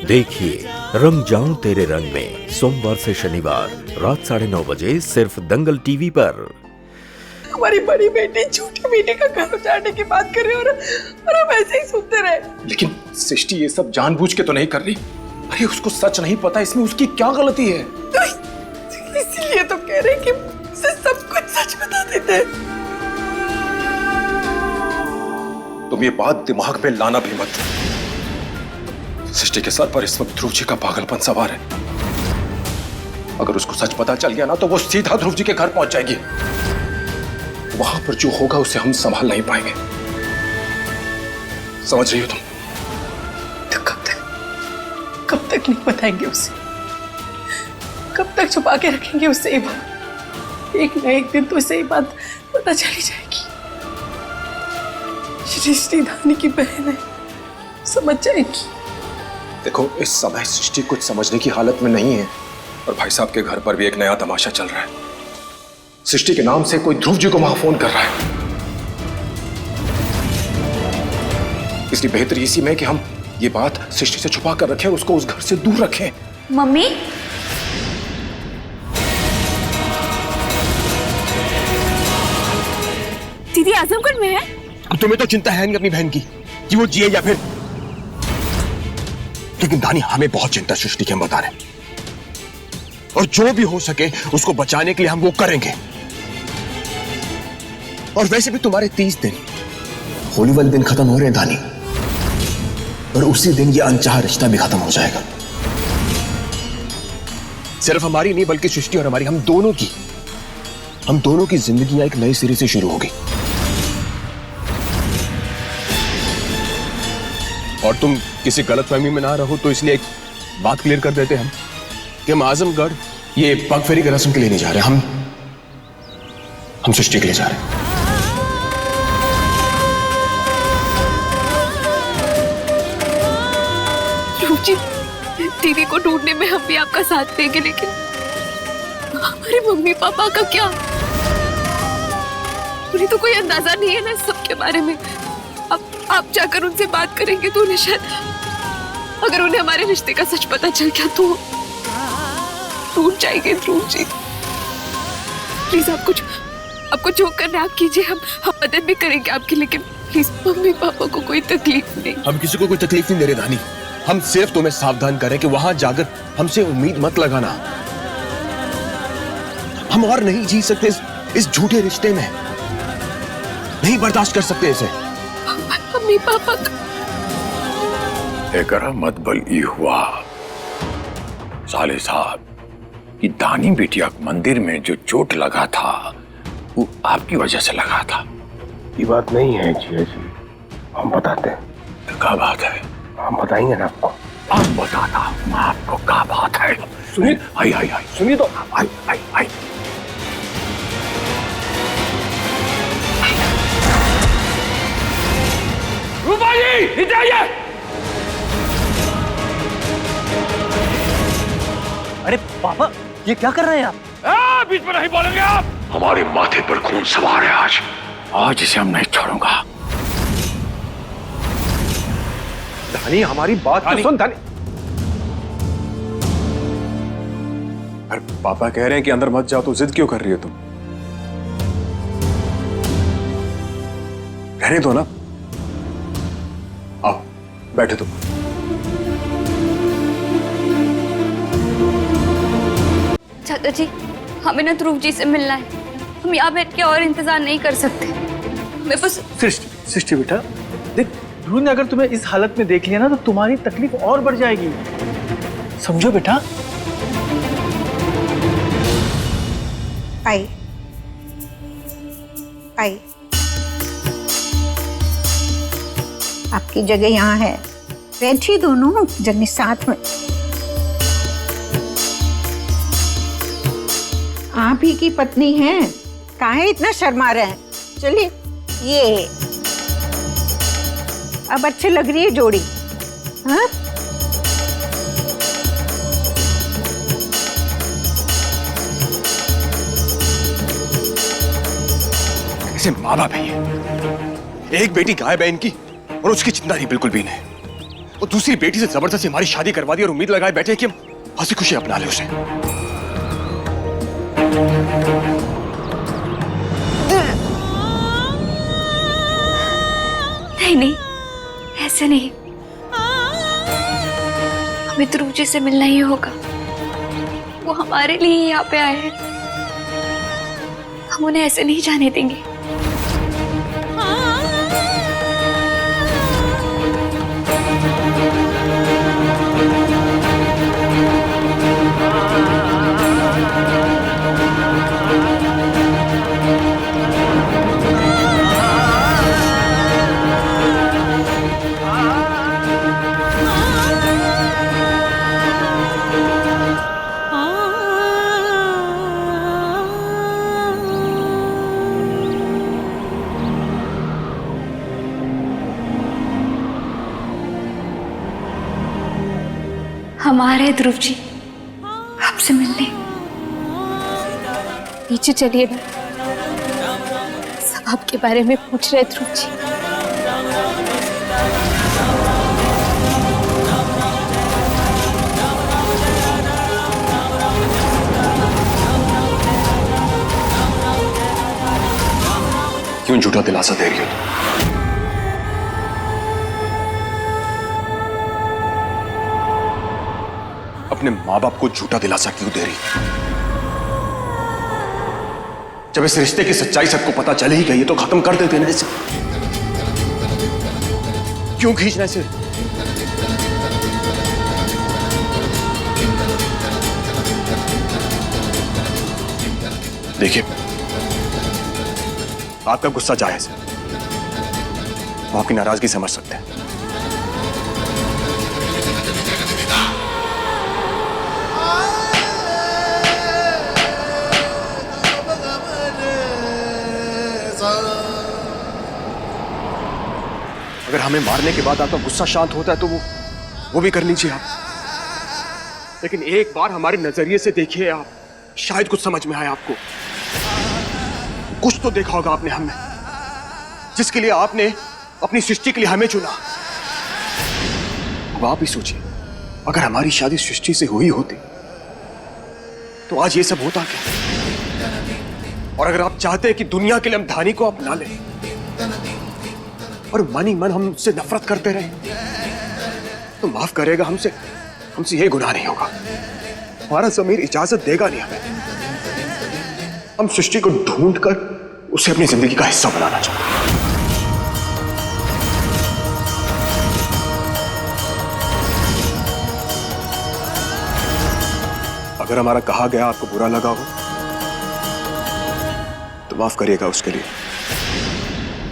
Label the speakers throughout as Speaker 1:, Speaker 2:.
Speaker 1: देखिए रंग जाऊं तेरे रंग में सोमवार से शनिवार रात 9:30 बजे सिर्फ दंगल टीवी पर।
Speaker 2: हमारी बड़ी बेटी छोटी बेटी का घर उजाड़ने की बात कर रही और हम ऐसे ही सुनते रहे।
Speaker 3: लेकिन सृष्टि ये सब जानबूझ के तो नहीं कर रही। अरे उसको सच नहीं पता, इसमें उसकी क्या गलती है?
Speaker 2: तो इसीलिए तो कह रहे कि उसे सब कुछ सच बता देते।
Speaker 3: तुम ये बात दिमाग में लाना भी मत। सृष्टि के सर पर इस वक्त ध्रुव जी का पागलपन सवार है। अगर उसको सच पता चल गया ना तो वो सीधा ध्रुव जी के घर पहुंच जाएगी। वहां पर जो होगा उसे हम संभाल नहीं पाएंगे। समझ रही हो तुम?
Speaker 2: तो कब तक नहीं बताएंगे उसे? कब तक छुपा के रखेंगे उससे ये बात? एक न एक दिन तो इसे ये बात पता चली जाएगी। सृष्टि धानी की बहन है, समझ जाएगी।
Speaker 3: देखो इस समय सृष्टि कुछ समझने की हालत में नहीं है और भाई साहब के घर पर भी एक नया तमाशा चल रहा है। सृष्टि के नाम से कोई ध्रुव जी को वहां फोन कर रहा है। इसलिए बेहतर इसी में कि हम ये बात सृष्टि से छुपा कर रखें, उसको उस घर से दूर रखें।
Speaker 4: मम्मी, दीदी आजमगढ़ में है।
Speaker 5: तुम्हें तो चिंता है नहीं अपनी बहन की कि वो जिए या फिर, लेकिन धानी हमें बहुत चिंता सृष्टि की, हम बता रहे हैं। और जो भी हो सके उसको बचाने के लिए हम वो करेंगे। और वैसे भी तुम्हारे 30 दिन होली वाले दिन खत्म हो रहे हैं धानी, और उसी दिन ये अनचाहा रिश्ता भी खत्म हो जाएगा। सिर्फ हमारी नहीं बल्कि सृष्टि और हमारी, हम दोनों की जिंदगी एक नए सिरे से शुरू होगी। और तुम किसी गलतफहमी में ना रहो तो इसलिए एक बात क्लियर कर देते हम कि हम आजमगढ़ ये पग फेरी की रस्म के लिए नहीं जा रहे, हम सृष्टि के लिए जा रहे हैं।
Speaker 4: जी, दीदी को ढूंढने में हम भी आपका साथ देंगे, लेकिन हमारे मम्मी पापा का क्या? उन्हें तो कोई अंदाजा नहीं है ना सबके बारे में। अब आप जाकर उनसे बात करेंगे तो उन्हें शायद, अगर उन्हें हमारे रिश्ते का सच पता चल गया तो टूट जाएंगे ध्रुव जी। प्लीज आपको जो करना आप कीजिए, हम मदद भी करेंगे आपकी, लेकिन प्लीज मम्मी पापा को कोई तकलीफ नहीं।
Speaker 5: हम किसी को कोई तकलीफ नहीं दे रहे धानी, हम सिर्फ तुम्हें सावधान करें कि वहां जाकर हमसे उम्मीद मत लगाना। हम और नहीं जी सकते इस झूठे रिश्ते में, नहीं बर्दाश्त कर सकते इसे।
Speaker 4: मम्मी पापा
Speaker 6: एकरा मतबल ई हुआ साले साहब कि दानी बिटिया मंदिर में जो चोट लगा था वो आपकी वजह से लगा था।
Speaker 5: ये बात नहीं है जिया जी, हम बताते हैं।
Speaker 6: तो क्या बात है?
Speaker 5: हम बताएंगे ना आपको।
Speaker 6: आप बताता हूँ मैं आपको क्या बात है।
Speaker 5: सुनिए,
Speaker 6: आई
Speaker 5: सुनिए तो।
Speaker 6: आई रूपा जी नीचे आइए।
Speaker 7: अरे पापा, ये क्या कर रहे हैं आप?
Speaker 6: बीच में नहीं बोलेंगे आप। हमारे माथे पर खून सवार है आज इसे हम नहीं छोड़ूंगा।
Speaker 3: धानी हमारी बात तो सुन। धानी, अरे पापा कह रहे हैं कि अंदर मत जाओ, तो जिद क्यों कर रही हो तुम? रहने दो ना, आओ बैठे तुम।
Speaker 4: चाचा जी, हमें ना ध्रुव जी से मिलना है। हम यहाँ बैठ के और इंतजार नहीं कर सकते। हमें बस
Speaker 7: सृष्टि बेटा, देख ध्रुव ने अगर तुम्हें इस हालत में देख लिया ना तो तुम्हारी तकलीफ और बढ़ जाएगी, समझो बेटा।
Speaker 8: आई आपकी जगह यहाँ है, बैठी दोनों जने साथ में। आप ही की पत्नी हैं, काहे इतना शर्मा रहे हैं? चलिए, ये अब अच्छी लग रही है जोड़ी, हाँ?
Speaker 5: ऐसे माँ बाप है, एक बेटी गायब है इनकी और उसकी चिंता नहीं बिल्कुल भी नहीं। वो दूसरी बेटी से जबरदस्ती हमारी शादी करवा दी और उम्मीद लगाए बैठे कि हम हंसी खुशी अपना ले उसे।
Speaker 4: नहीं नहीं, ऐसे नहीं, हमें ध्रुव जी से मिलना ही होगा। वो हमारे लिए ही यहाँ पे आए हैं, हम उन्हें ऐसे नहीं जाने देंगे। हमारे ध्रुव जी आपसे मिलने। नीचे चलिए ना, सब आपके बारे में पूछ रहे ध्रुव जी।
Speaker 5: क्यों झूठा दिलासा दे रही हो तुम? अपने माँ बाप को झूठा दिलासा क्यों दे रही? जब इस रिश्ते की सच्चाई सबको पता चल ही गई है तो खत्म कर देते ना इसे। क्यों खींचना इसे? देखिए, आपका गुस्सा जायज है, हम आपकी नाराजगी समझ सकते हैं। अगर हमें मारने के बाद आपका गुस्सा शांत होता है तो वो भी कर लीजिए आप, लेकिन एक बार हमारे नजरिए से देखिए आप, शायद कुछ समझ में आए आपको। कुछ तो देखा होगा आपने हमें, जिसके लिए आपने अपनी सृष्टि के लिए हमें चुना। अब आप ही सोचिए, अगर हमारी शादी सृष्टि से हुई होती तो आज ये सब होता क्या? और अगर आप चाहते हैं कि दुनिया के लिए हम धानी को अपना लें और मन ही मन हम उससे नफरत करते रहे, तो माफ करेगा, हमसे ये गुनाह नहीं होगा। हमारा ज़मीर इजाजत देगा नहीं हमें। हम सृष्टि को ढूंढकर उसे अपनी जिंदगी का हिस्सा बनाना चाहते हैं। अगर हमारा कहा गया आपको बुरा लगा हो तो माफ करिएगा उसके लिए,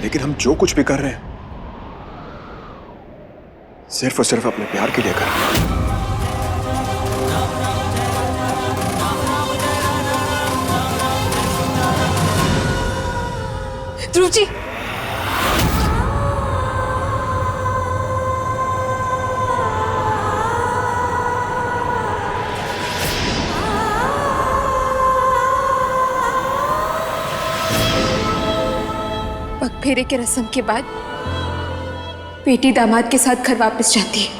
Speaker 5: लेकिन हम जो कुछ भी कर रहे हैं सिर्फ और सिर्फ अपने प्यार के लिए कर रहे हैं।
Speaker 4: ध्रुव जी, पगफेरे के रस्म के बाद बेटी दामाद के साथ घर वापस जाती है।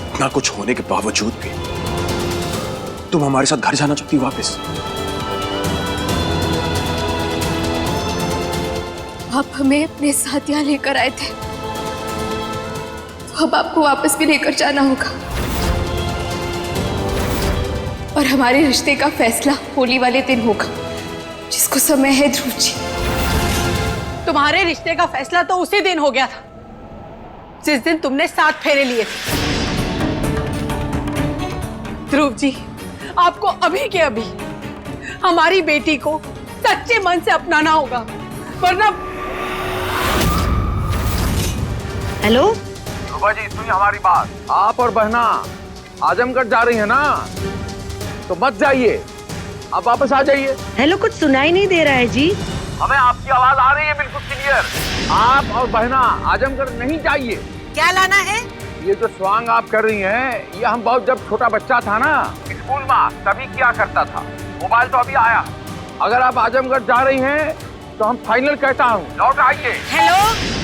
Speaker 5: इतना कुछ होने के बावजूद भी तुम हमारे साथ घर जाना चाहती हो वापस?
Speaker 4: आप हमें अपने साथ यहाँ लेकर आए थे, तो अब आपको वापस भी लेकर जाना होगा। और हमारे रिश्ते का फैसला होली वाले दिन होगा, जिसको समय है ध्रुव जी।
Speaker 2: तुम्हारे रिश्ते का फैसला तो उसी दिन हो गया था जिस दिन तुमने 7 फेरे लिए थे। ध्रुव जी, आपको अभी के अभी हमारी बेटी को सच्चे मन से अपनाना होगा, वरना।
Speaker 8: हेलो
Speaker 6: शोभा जी, सुनिए हमारी बात। आप और बहना आजमगढ़ जा रही है ना, तो मत जाइए, आप वापस आ जाइए।
Speaker 8: हेलो, कुछ सुनाई नहीं दे रहा है जी।
Speaker 6: हमें आपकी आवाज आ रही है बिल्कुल क्लियर। आप और बहना आजमगढ़ नहीं जाइए।
Speaker 2: क्या लाना है?
Speaker 6: ये जो स्वांग आप कर रही हैं, ये हम बहुत जब छोटा बच्चा था ना स्कूल में तभी किया करता था। मोबाइल तो अभी आया। अगर आप आजमगढ़ जा रही हैं तो हम फाइनल कहता हूँ, लौट आइए।
Speaker 8: हेलो